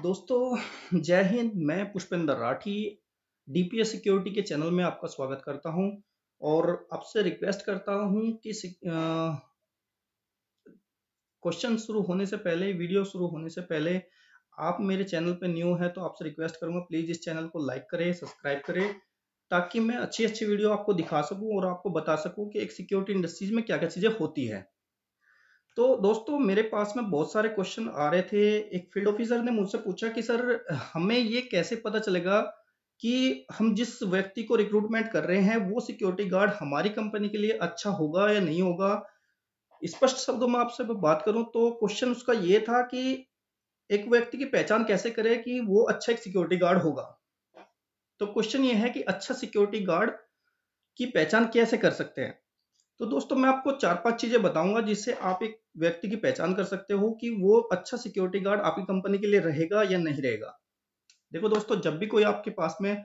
दोस्तों जय हिंद। मैं पुष्पेंद्र राठी डीपीएस सिक्योरिटी के चैनल में आपका स्वागत करता हूं और आपसे रिक्वेस्ट करता हूं कि क्वेश्चन शुरू होने से पहले, वीडियो शुरू होने से पहले आप मेरे चैनल पे न्यू है तो आपसे रिक्वेस्ट करूंगा प्लीज़ इस चैनल को लाइक करें, सब्सक्राइब करें, ताकि मैं अच्छी अच्छी वीडियो आपको दिखा सकूं और आपको बता सकूं कि एक सिक्योरिटी इंडस्ट्रीज में क्या क्या चीज़ें होती है। तो दोस्तों मेरे पास में बहुत सारे क्वेश्चन आ रहे थे। एक फील्ड ऑफिसर ने मुझसे पूछा कि सर हमें ये कैसे पता चलेगा कि हम जिस व्यक्ति को रिक्रूटमेंट कर रहे हैं वो सिक्योरिटी गार्ड हमारी कंपनी के लिए अच्छा होगा या नहीं होगा। स्पष्ट शब्दों में आपसे बात करूं तो क्वेश्चन उसका ये था कि एक व्यक्ति की पहचान कैसे करें कि वो अच्छा एक सिक्योरिटी गार्ड होगा। तो क्वेश्चन ये है कि अच्छा सिक्योरिटी गार्ड की पहचान कैसे कर सकते हैं। तो दोस्तों मैं आपको 4-5 चीजें बताऊंगा जिससे आप एक व्यक्ति की पहचान कर सकते हो कि वो अच्छा सिक्योरिटी गार्ड आपकी कंपनी के लिए रहेगा या नहीं रहेगा। देखो दोस्तों, जब भी कोई आपके पास में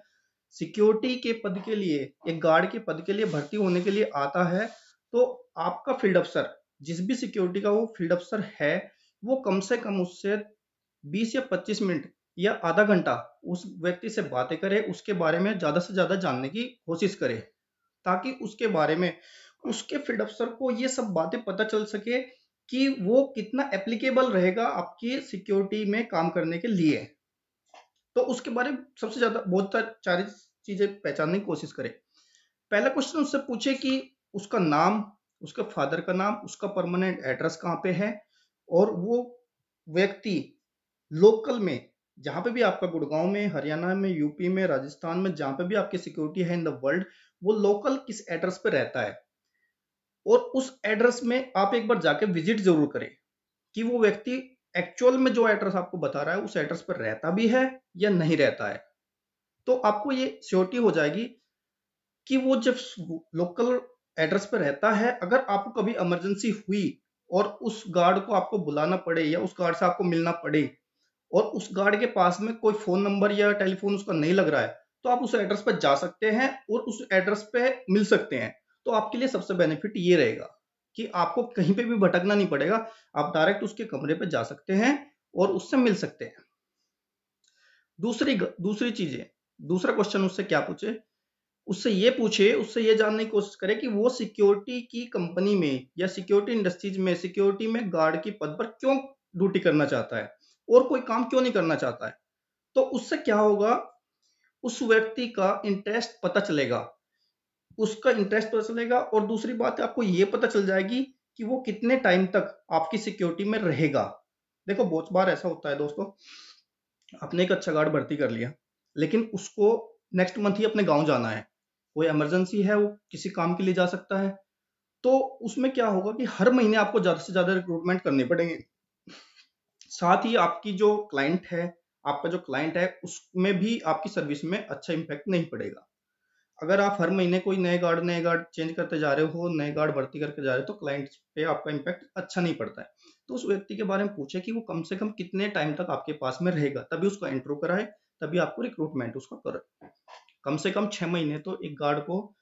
सिक्योरिटी के पद के लिए, एक गार्ड के पद के लिए भर्ती होने के लिए आता है, तो आपका फील्ड अफसर, जिस भी सिक्योरिटी का वो फील्ड अफसर है, वो कम से कम उससे 20 या 25 मिनट या आधा घंटा उस व्यक्ति से बातें करे, उसके बारे में ज्यादा से ज्यादा जानने की कोशिश करे, ताकि उसके बारे में उसके फील्ड अफसर को ये सब बातें पता चल सके कि वो कितना एप्लीकेबल रहेगा आपकी सिक्योरिटी में काम करने के लिए। तो उसके बारे में सबसे ज्यादा बहुत सारी चीजें पहचानने की कोशिश करें। पहला क्वेश्चन उससे पूछे कि उसका नाम, उसके फादर का नाम, उसका परमानेंट एड्रेस कहाँ पे है, और वो व्यक्ति लोकल में, जहां पे भी आपका, गुड़गांव में, हरियाणा में, यूपी में, राजस्थान में, जहां पे भी आपकी सिक्योरिटी है इन द वर्ल्ड, वो लोकल किस एड्रेस पे रहता है। और उस एड्रेस में आप एक बार जाके विजिट जरूर करें कि वो व्यक्ति एक्चुअल में जो एड्रेस आपको बता रहा है उस एड्रेस पर रहता भी है या नहीं रहता है। तो आपको ये श्योरिटी हो जाएगी कि वो जब लोकल एड्रेस पर रहता है, अगर आपको कभी इमरजेंसी हुई और उस गार्ड को आपको बुलाना पड़े या उस गार्ड से आपको मिलना पड़े और उस गार्ड के पास में कोई फोन नंबर या टेलीफोन उसका नहीं लग रहा है, तो आप उस एड्रेस पर जा सकते हैं और उस एड्रेस पे मिल सकते हैं। तो आपके लिए सबसे बेनिफिट ये रहेगा कि आपको कहीं पे भी भटकना नहीं पड़ेगा, आप डायरेक्ट उसके कमरे पे जा सकते हैं और उससे मिल सकते हैं। दूसरी चीजें, दूसरा क्वेश्चन उससे क्या पूछे, उससे ये जानने की कोशिश करें कि वो सिक्योरिटी की कंपनी में या सिक्योरिटी इंडस्ट्रीज में, सिक्योरिटी में गार्ड की पद पर क्यों ड्यूटी करना चाहता है और कोई काम क्यों नहीं करना चाहता है। तो उससे क्या होगा, उस व्यक्ति का इंटरेस्ट पता चलेगा, उसका इंटरेस्ट पता चलेगा, और दूसरी बात है आपको ये पता चल जाएगी कि वो कितने टाइम तक आपकी सिक्योरिटी में रहेगा। देखो बहुत बार ऐसा होता है दोस्तों, आपने एक अच्छा गार्ड भर्ती कर लिया, लेकिन उसको नेक्स्ट मंथ ही अपने गांव जाना है, कोई इमरजेंसी है, वो किसी काम के लिए जा सकता है, तो उसमें क्या होगा कि हर महीने आपको ज्यादा से ज्यादा रिक्रूटमेंट करने पड़ेंगे। साथ ही आपकी जो क्लाइंट है, आपका जो क्लाइंट है, उसमें भी आपकी सर्विस में अच्छा इंपैक्ट नहीं पड़ेगा। अगर आप हर महीने कोई नए गार्ड चेंज करते जा रहे हो, नए गार्ड भर्ती करके जा रहे हो, तो क्लाइंट पे आपका इंपैक्ट अच्छा नहीं पड़ता है। तो उस व्यक्ति के बारे में पूछे कि वो कम से कम कितने टाइम तक आपके पास में रहेगा, तभी उसका इंट्रो कराए, तभी आपको रिक्रूटमेंट उसका करे। कम से कम 6 महीने तो एक गार्ड को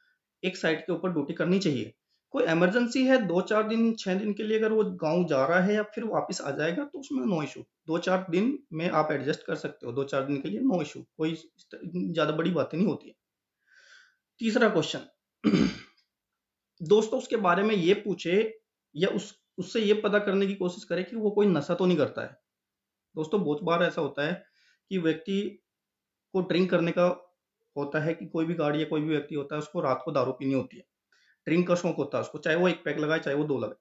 एक साइट के ऊपर ड्यूटी करनी चाहिए। कोई इमरजेंसी है 2-4 दिन, 6 दिन के लिए अगर वो गांव जा रहा है या फिर वापस आ जाएगा तो उसमें नो इशू, 2-4 दिन में आप एडजस्ट कर सकते हो, 2-4 दिन के लिए नो इशू, कोई ज्यादा बड़ी बातें नहीं होती है। तीसरा क्वेश्चन दोस्तों उसके बारे में ये पूछे या उससे ये पता करने की कोशिश करे कि वो कोई नशा तो नहीं करता है। दोस्तों बहुत बार ऐसा होता है कि व्यक्ति को ड्रिंक करने का होता है, कि कोई भी गाड़ी या कोई भी व्यक्ति होता है उसको रात को दारू पीनी होती है, ड्रिंक का शौक होता है उसको, चाहे वो एक पैक लगाए चाहे वो दो लगाए।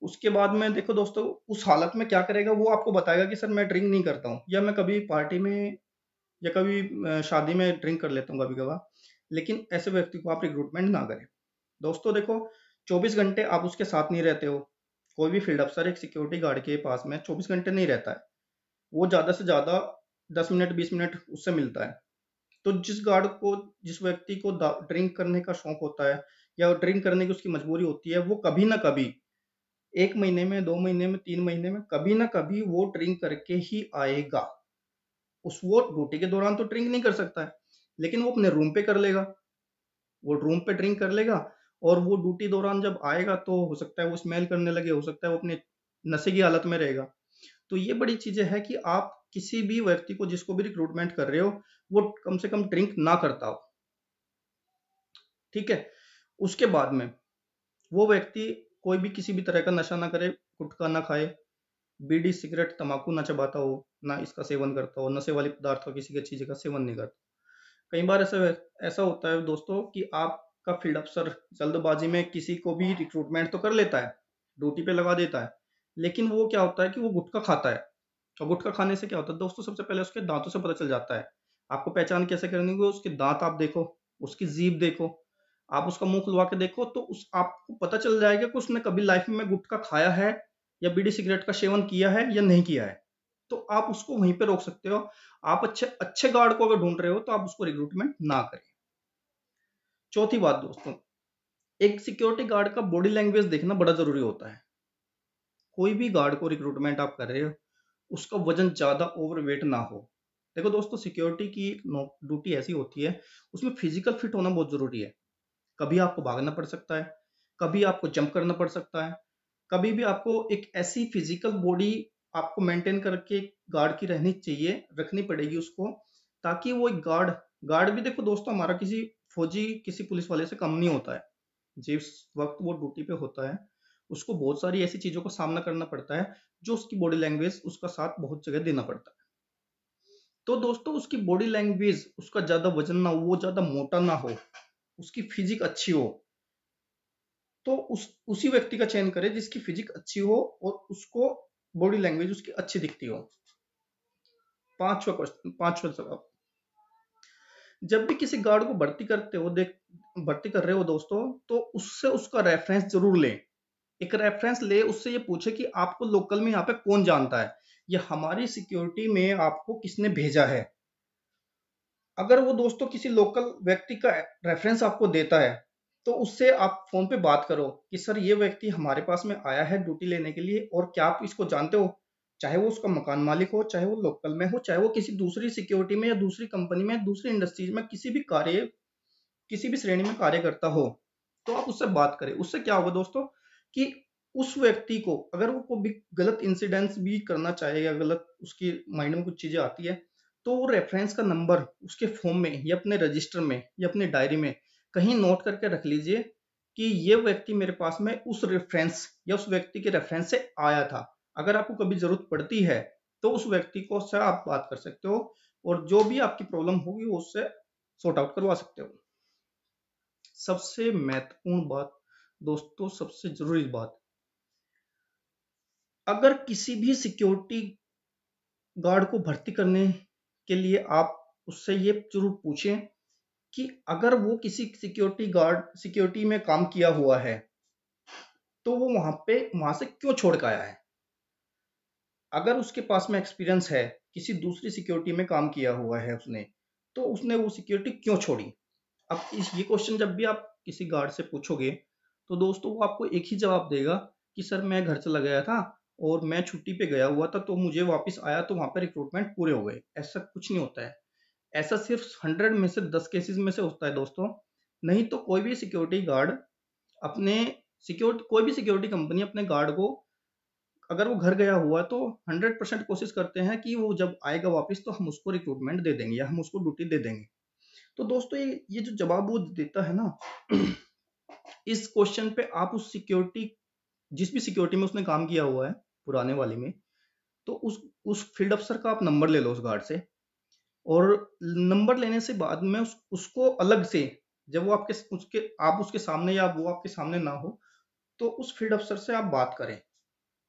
उसके बाद में देखो दोस्तों उस हालत में क्या करेगा, वो आपको बताएगा कि सर मैं ड्रिंक नहीं करता हूँ, या मैं कभी पार्टी में या कभी शादी में ड्रिंक कर लेता हूँ कभी कभार। लेकिन ऐसे व्यक्ति को आप रिक्रूटमेंट ना करें। दोस्तों देखो, 24 घंटे आप उसके साथ नहीं रहते हो। कोई भी फील्ड अफसर एक सिक्योरिटी गार्ड के पास में 24 घंटे नहीं रहता है, वो ज्यादा से ज्यादा 10 मिनट 20 मिनट उससे मिलता है। तो जिस व्यक्ति को ड्रिंक करने का शौक होता है या ड्रिंक करने की उसकी मजबूरी होती है, वो कभी ना कभी 1 महीने में, 2 महीने में, 3 महीने में कभी ना कभी वो ड्रिंक करके ही आएगा। उस वो ड्यूटी के दौरान तो ड्रिंक नहीं कर सकता है, लेकिन वो अपने रूम पे कर लेगा, वो रूम पे ड्रिंक कर लेगा, और वो ड्यूटी दौरान जब आएगा तो हो सकता है वो स्मेल करने लगे, हो सकता है वो अपने नशे की हालत में रहेगा। तो ये बड़ी चीजें है कि आप किसी भी व्यक्ति को, जिसको भी रिक्रूटमेंट कर रहे हो, वो कम से कम ड्रिंक ना करता हो, ठीक है। उसके बाद में वो व्यक्ति कोई भी किसी भी तरह का नशा ना करे, गुटखा ना खाए, बीड़ी सिगरेट तंबाकू ना चबाता हो, ना इसका सेवन करता हो, नशे वाली पदार्थ का किसी की चीज का सेवन नहीं करता। कई बार ऐसा ऐसा होता है दोस्तों कि आपका फील्ड अफसर जल्दबाजी में किसी को भी रिक्रूटमेंट तो कर लेता है, ड्यूटी पे लगा देता है, लेकिन वो क्या होता है कि वो गुटखा खाता है। और गुटखा खाने से क्या होता है दोस्तों, सबसे पहले उसके दांतों से पता चल जाता है। आपको पहचान कैसे करनी होगी, उसके दांत आप देखो, उसकी जीभ देखो, आप उसका मुंह खुलवा के देखो, तो उस आपको पता चल जाएगा कि उसने कभी लाइफ में गुटखा खाया है या बीड़ी सिगरेट का सेवन किया है या नहीं किया है। तो आप उसको वहीं पे रोक सकते हो। आप अच्छे अच्छे गार्ड को अगर ढूंढ रहे हो तो आप उसको रिक्रूटमेंट ना करें। चौथी बात दोस्तों, एक सिक्योरिटी गार्ड का बॉडी लैंग्वेज देखना बड़ा जरूरी होता है। कोई भी गार्ड को रिक्रूटमेंट आप कर रहे हो, उसका वजन ज्यादा ओवरवेट ना हो। देखो दोस्तों, सिक्योरिटी की ड्यूटी ऐसी होती है, उसमें फिजिकल फिट होना बहुत जरूरी है। कभी आपको भागना पड़ सकता है, कभी आपको जंप करना पड़ सकता है, कभी भी आपको एक ऐसी फिजिकल बॉडी आपको मेंटेन करके गार्ड की रहनी चाहिए, रखनी पड़ेगी उसको, ताकि वो एक गार्ड गार्ड भी देखो दोस्तों, हमारा किसी फौजी किसी पुलिस वाले से कम नहीं होता है। जिस वक्त वो ड्यूटी पे होता है, उसको बहुत सारी ऐसी चीजों का सामना करना पड़ता है, जो उसकी बॉडी लैंग्वेज उसका साथ बहुत जगह देना पड़ता है। तो दोस्तों, उसकी बॉडी लैंग्वेज, उसका ज्यादा वजन ना हो, वो ज्यादा मोटा ना हो, उसकी फिजिक अच्छी हो, तो उसी व्यक्ति का चयन करें जिसकी फिजिक अच्छी हो और उसको बॉडी लैंग्वेज उसकी अच्छी दिखती हो। पांचवा सवाल, जब भी किसी गार्ड को भर्ती कर रहे हो दोस्तों, तो उससे उसका रेफरेंस जरूर लें। एक रेफरेंस ले, उससे ये पूछे कि आपको लोकल में यहाँ पे कौन जानता है, या हमारी सिक्योरिटी में आपको किसने भेजा है। अगर वो दोस्तों किसी लोकल व्यक्ति का रेफरेंस आपको देता है, तो उससे आप फोन पे बात करो कि सर ये व्यक्ति हमारे पास में आया है ड्यूटी लेने के लिए, और क्या आप इसको जानते हो? चाहे वो उसका मकान मालिक हो, चाहे वो लोकल में हो, चाहे वो किसी दूसरी सिक्योरिटी में या दूसरी कंपनी में, दूसरी इंडस्ट्रीज में, किसी भी श्रेणी में कार्य करता हो, तो आप उससे बात करें। उससे क्या होगा दोस्तों कि उस व्यक्ति को अगर वो कोई भी गलत इंसिडेंट्स भी करना चाहे या गलत उसकी माइंड में कुछ चीजें आती है, तो वो रेफरेंस का नंबर उसके फॉर्म में या अपने रजिस्टर में या अपनी डायरी में कहीं नोट करके रख लीजिए कि ये व्यक्ति मेरे पास में उस रेफरेंस या उस व्यक्ति के रेफरेंस से आया था। अगर आपको कभी जरूरत पड़ती है तो उस व्यक्ति को से आप बात कर सकते हो, और जो भी आपकी प्रॉब्लम होगी वो उससे सॉर्ट आउट करवा सकते हो। सबसे महत्वपूर्ण बात दोस्तों, सबसे जरूरी बात, अगर किसी भी सिक्योरिटी गार्ड को भर्ती करने के लिए आप उससे ये जरूर पूछें कि अगर वो किसी सिक्योरिटी में काम किया हुआ है, तो वो वहां से क्यों छोड़ के आया है। अगर उसके पास में एक्सपीरियंस है, किसी दूसरी सिक्योरिटी में काम किया हुआ है उसने, तो उसने वो सिक्योरिटी क्यों छोड़ी। अब ये क्वेश्चन जब भी आप किसी गार्ड से पूछोगे, तो दोस्तों वो आपको एक ही जवाब देगा कि सर मैं घर चला गया था और मैं छुट्टी पे गया हुआ था, तो मुझे वापस आया तो वहां पे रिक्रूटमेंट पूरे हो गए। ऐसा कुछ नहीं होता है। ऐसा सिर्फ 100 में से 10 केसेस में से होता है दोस्तों। नहीं तो कोई भी सिक्योरिटी गार्ड अपने कोई भी सिक्योरिटी कंपनी अपने गार्ड को, अगर वो घर गया हुआ तो 100% कोशिश करते हैं कि वो जब आएगा वापस तो हम उसको रिक्रूटमेंट दे देंगे या हम उसको ड्यूटी दे देंगे। तो दोस्तों, ये जो जवाब वो देता है ना, इस क्वेश्चन पे आप उस सिक्योरिटी, जिस भी सिक्योरिटी में उसने काम किया हुआ है पुराने वाले में, तो उस फील्ड अफसर का आप नंबर ले लो उस गार्ड से, और नंबर लेने से बाद में उसको अलग से, जब वो आप उसके सामने या वो आपके सामने ना हो, तो उस फील्ड अफसर से आप बात करें।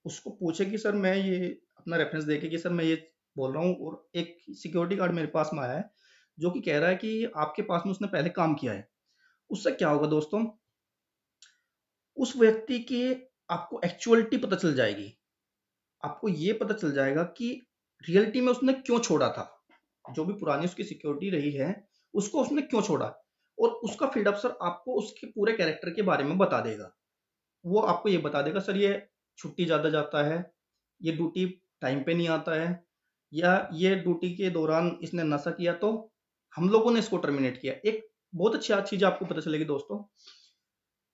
उसको पूछे कि सर मैं ये अपना रेफरेंस देके कि सर मैं ये बोल रहा हूँ, और एक सिक्योरिटी गार्ड मेरे पास में आया है जो कि कह रहा है कि आपके पास में उसने पहले काम किया है। उससे क्या होगा दोस्तों, उस व्यक्ति की आपको एक्चुअलिटी पता चल जाएगी। आपको ये पता चल जाएगा कि रियलिटी में उसने क्यों छोड़ा था, जो भी पुरानी उसकी सिक्योरिटी रही है उसको उसने क्यों छोड़ा, और उसका फील्ड अफसर आपको उसके पूरे कैरेक्टर के बारे में बता देगा। वो आपको ये बता देगा सर ये छुट्टी ज्यादा जाता है, ये ड्यूटी टाइम पे नहीं आता है, या ये ड्यूटी के दौरान इसने नशा किया तो हम लोगों ने इसको टर्मिनेट किया। एक बहुत अच्छी चीज आपको पता चलेगी दोस्तों,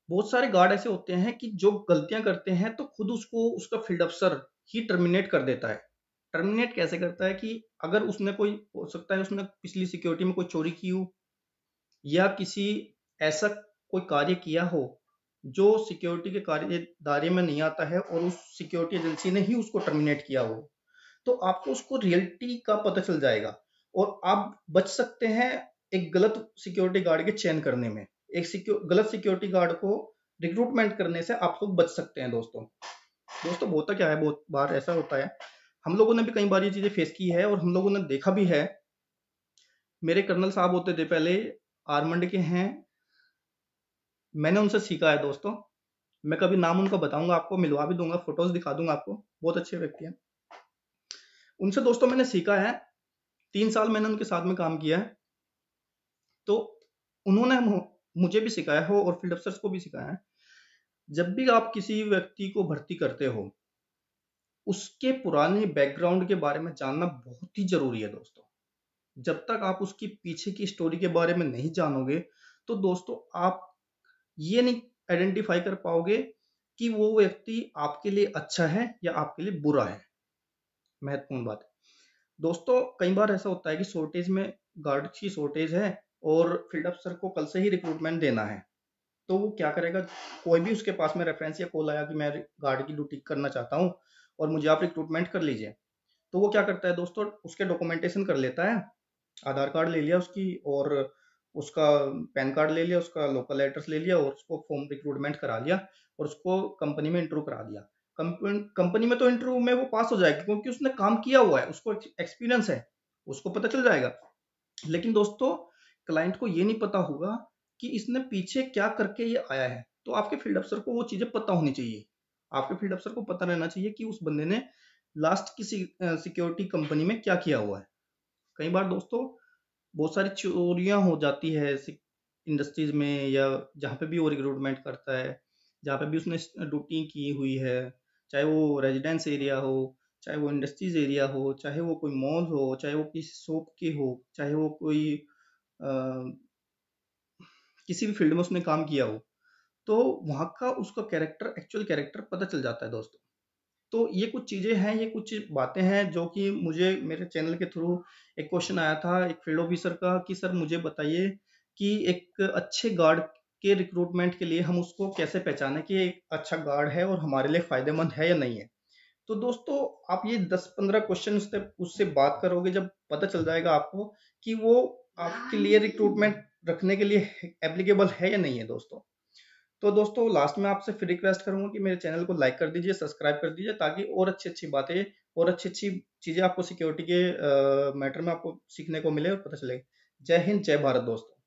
बहुत सारे गार्ड ऐसे होते हैं कि जो गलतियां करते हैं तो खुद उसको उसका फील्ड अफसर ही टर्मिनेट कर देता है। टर्मिनेट कैसे करता है कि अगर उसने कोई, हो सकता है उसने पिछली सिक्योरिटी में कोई चोरी की हो या किसी ऐसा कोई कार्य किया हो जो सिक्योरिटी के कार्य दायरे में नहीं आता है और उस सिक्योरिटी एजेंसी ने ही उसको टर्मिनेट किया हो, तो आपको उसको रियलिटी का पता चल जाएगा और आप बच सकते हैं एक गलत सिक्योरिटी गार्ड के चयन करने में। एक गलत सिक्योरिटी गार्ड को रिक्रूटमेंट करने से आप लोग बच सकते हैं दोस्तों। दोस्तों होता क्या है, बहुत बार ऐसा होता है, हम लोगों ने भी कई बार ये चीजें फेस की है और हम लोगों ने देखा भी है। मेरे कर्नल साहब होते थे पहले, आर्मंड के हैं, मैंने उनसे सीखा है दोस्तों। मैं कभी नाम उनका बताऊंगा, आपको मिलवा भी दूंगा, फोटोज दिखा दूंगा आपको, बहुत अच्छे व्यक्ति हैं। उनसे दोस्तों मैंने सीखा है, 3 साल मैंने उनके साथ में काम किया है, तो उन्होंने मुझे भी सिखाया हो और फील्ड अफसर्स को भी सिखाया है, जब भी आप किसी व्यक्ति को भर्ती करते हो उसके पुराने बैकग्राउंड के बारे में जानना बहुत ही जरूरी है दोस्तों। जब तक आप उसकी पीछे की स्टोरी के बारे में नहीं जानोगे तो दोस्तों आप ये नहीं आइडेंटिफाई कर पाओगे कि वो व्यक्ति आपके लिए अच्छा है या आपके लिए बुरा है। महत्वपूर्ण बात है दोस्तों। कई बार ऐसा होता है कि शॉर्टेज में, गार्ड की शॉर्टेज है और फील्ड अफसर को कल से ही रिक्रूटमेंट देना है, तो वो क्या करेगा, कोई भी उसके पास में रेफरेंस या कॉल आया कि मैं गार्ड की ड्यूटी करना चाहता हूँ और मुझे आप रिक्रूटमेंट कर लीजिए, तो वो क्या करता है दोस्तों, उसके डॉक्यूमेंटेशन कर लेता है, आधार कार्ड ले लिया उसकी और उसका पैन कार्ड ले लिया, उसका लोकल एड्रेस ले लिया और उसको फॉर्म रिक्रूटमेंट करा लिया और उसको कंपनी में इंटरव्यू करा दिया। कंपनी में तो इंटरव्यू में वो पास हो जाएगा क्योंकि उसने काम किया हुआ है, उसको एक्सपीरियंस है, उसको पता चल जाएगा। लेकिन दोस्तों क्लाइंट को ये नहीं पता होगा कि इसने पीछे क्या करके ये आया है, तो आपके फील्ड अफसर को वो चीजें पता होनी चाहिए। आपके फील्ड अफसर को पता रहना चाहिए कि उस बंदे ने लास्ट की सिक्योरिटी कंपनी में क्या किया हुआ है। कई बार दोस्तों बहुत सारी चोरियां हो जाती है इंडस्ट्रीज में, या जहाँ पे भी वो रिक्रूटमेंट करता है, जहाँ पे भी उसने ड्यूटी की हुई है, चाहे वो रेजिडेंस एरिया हो, चाहे वो इंडस्ट्रीज एरिया हो, चाहे वो कोई मॉल हो, चाहे वो किसी शॉप के हो, चाहे वो कोई अ, किसी भी फील्ड में उसने काम किया हो, तो वहाँ का उसका कैरेक्टर, एक्चुअल कैरेक्टर पता चल जाता है दोस्तों। तो ये कुछ चीजें हैं, ये कुछ बातें हैं जो कि मुझे मेरे चैनल के थ्रू एक क्वेश्चन आया था एक फील्ड ऑफिसर का कि सर मुझे बताइए कि एक अच्छे गार्ड के रिक्रूटमेंट के लिए हम उसको कैसे पहचाने कि एक अच्छा गार्ड है और हमारे लिए फायदेमंद है या नहीं है। तो दोस्तों आप ये 10-15 क्वेश्चन उससे बात करोगे, जब पता चल जाएगा आपको कि वो आपके लिए रिक्रूटमेंट रखने के लिए एप्लीकेबल है या नहीं है दोस्तों। तो दोस्तों लास्ट में आपसे फिर रिक्वेस्ट करूंगा कि मेरे चैनल को लाइक कर दीजिए, सब्सक्राइब कर दीजिए, ताकि और अच्छी अच्छी बातें और अच्छी अच्छी चीजें आपको सिक्योरिटी के मैटर में आपको सीखने को मिले और पता चले। जय हिंद, जय भारत दोस्तों।